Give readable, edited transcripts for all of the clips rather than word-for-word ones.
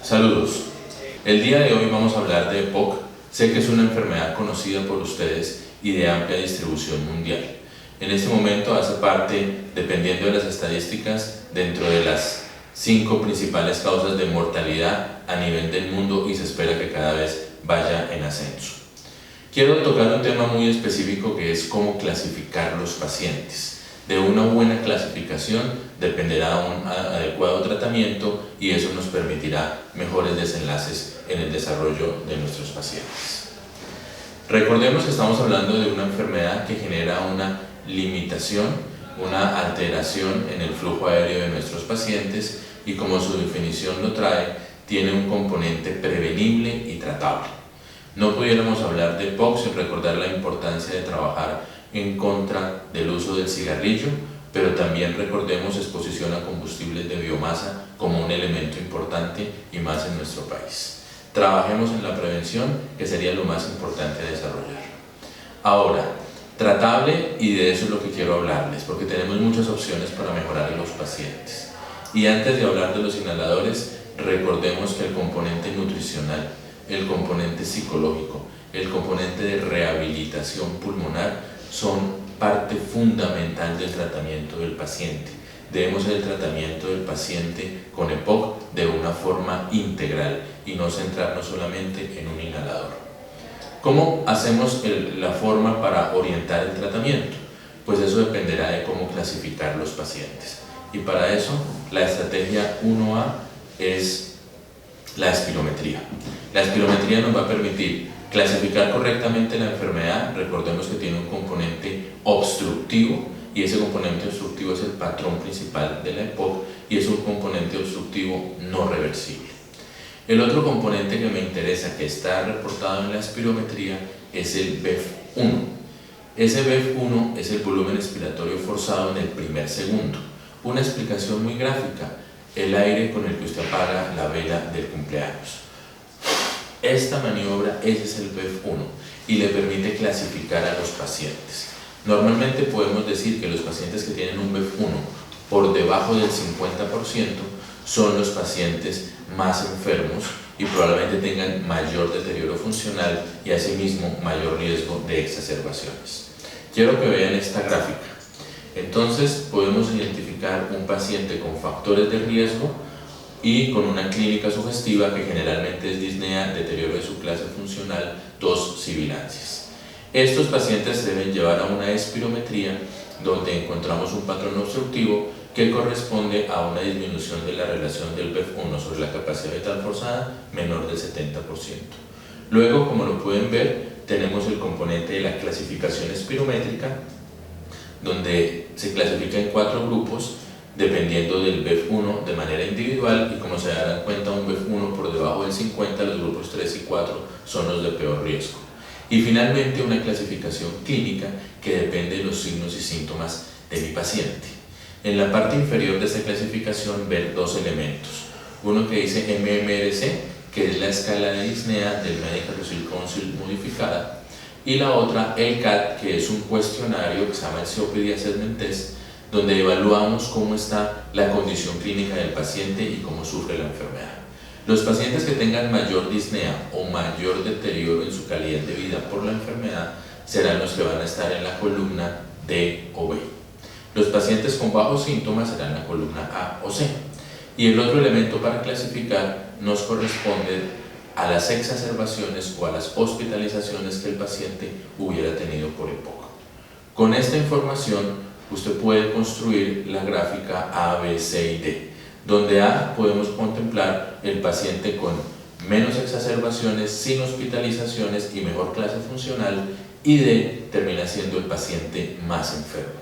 Saludos. El día de hoy vamos a hablar de EPOC. Sé que es una enfermedad conocida por ustedes y de amplia distribución mundial. En este momento hace parte, dependiendo de las estadísticas, dentro de las 5 principales causas de mortalidad a nivel del mundo y se espera que cada vez vaya en ascenso. Quiero tocar un tema muy específico que es cómo clasificar los pacientes. De una buena clasificación dependerá un adecuado tratamiento y eso nos permitirá mejores desenlaces en el desarrollo de nuestros pacientes. Recordemos que estamos hablando de una enfermedad que genera una limitación, una alteración en el flujo aéreo de nuestros pacientes y, como su definición lo trae, tiene un componente prevenible y tratable. No pudiéramos hablar de EPOC sin recordar la importancia de trabajar en contra del uso del cigarrillo, pero también recordemos exposición a combustibles de biomasa como un elemento importante y más en nuestro país. Trabajemos en la prevención, que sería lo más importante a desarrollar. Ahora, tratable, y de eso es lo que quiero hablarles, porque tenemos muchas opciones para mejorar a los pacientes. Y antes de hablar de los inhaladores, recordemos que el componente nutricional, el componente psicológico, el componente de rehabilitación pulmonar son parte fundamental del tratamiento del paciente. Debemos hacer el tratamiento del paciente con EPOC de una forma integral y no centrarnos solamente en un inhalador. ¿Cómo hacemos la forma para orientar el tratamiento? Pues eso dependerá de cómo clasificar los pacientes. Y para eso la estrategia 1A es la espirometría. La espirometría nos va a permitir clasificar correctamente la enfermedad. Recordemos que tiene un componente obstructivo y ese componente obstructivo es el patrón principal de la EPOC y es un componente obstructivo no reversible. El otro componente que me interesa, que está reportado en la espirometría, es el BEF1. Ese BEF1 es el volumen expiratorio forzado en el primer segundo. Una explicación muy gráfica: el aire con el que usted apaga la vela del cumpleaños. Esta maniobra, ese es el BEF1 y le permite clasificar a los pacientes. Normalmente podemos decir que los pacientes que tienen un BEF1 por debajo del 50% son los pacientes más enfermos y probablemente tengan mayor deterioro funcional y asimismo mayor riesgo de exacerbaciones. Quiero que vean esta gráfica. Entonces podemos identificar un paciente con factores de riesgo y con una clínica sugestiva que generalmente es disnea, deterioro de su clase funcional, tos, sibilancias. Estos pacientes se deben llevar a una espirometría donde encontramos un patrón obstructivo que corresponde a una disminución de la relación del BEF1 sobre la capacidad vital forzada menor del 70%. Luego, como lo pueden ver, tenemos el componente de la clasificación espirométrica, donde se clasifica en 4 grupos dependiendo del BEF1 de manera individual, y como se darán cuenta, un BEF1 por debajo del 50, los grupos 3 y 4 son los de peor riesgo. Y finalmente una clasificación clínica que depende de los signos y síntomas de mi paciente. En la parte inferior de esta clasificación ven 2 elementos, uno que dice MMRC, que es la escala de disnea del Medical Results Council modificada, y la otra el CAT, que es un cuestionario que se llama el COPD Assessment Test, donde evaluamos cómo está la condición clínica del paciente y cómo sufre la enfermedad. Los pacientes que tengan mayor disnea o mayor deterioro en su calidad de vida por la enfermedad serán los que van a estar en la columna D o B. Los pacientes con bajos síntomas serán en la columna A o C. Y el otro elemento para clasificar nos corresponde a las exacerbaciones o a las hospitalizaciones que el paciente hubiera tenido por EPOC. Con esta información usted puede construir la gráfica A, B, C y D, donde A podemos contemplar el paciente con menos exacerbaciones, sin hospitalizaciones y mejor clase funcional, y D termina siendo el paciente más enfermo.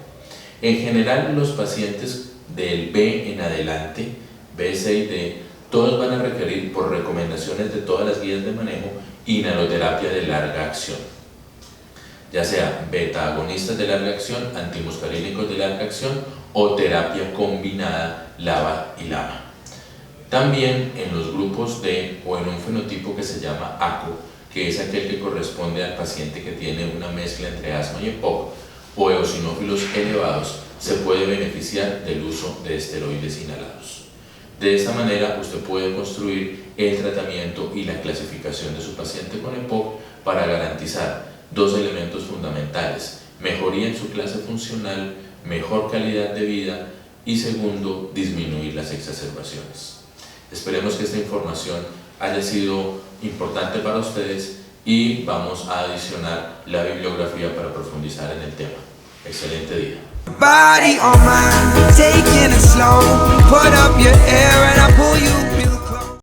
En general, los pacientes del B en adelante, B, C y D, todos van a requerir, por recomendaciones de todas las guías de manejo, inhaloterapia de larga acción, ya sea beta agonistas de larga acción, antimuscarínicos de larga acción o terapia combinada LABA y LAMA. También en los grupos D o en un fenotipo que se llama ACO, que es aquel que corresponde al paciente que tiene una mezcla entre asma y EPOC o eosinófilos elevados, se puede beneficiar del uso de esteroides inhalados. De esta manera usted puede construir el tratamiento y la clasificación de su paciente con EPOC para garantizar dos elementos fundamentales: mejoría en su clase funcional, mejor calidad de vida y segundo, disminuir las exacerbaciones. Esperemos que esta información haya sido importante para ustedes y vamos a adicionar la bibliografía para profundizar en el tema. Excelente día. Body on mine, taking it slow. Put up your hair and I pull you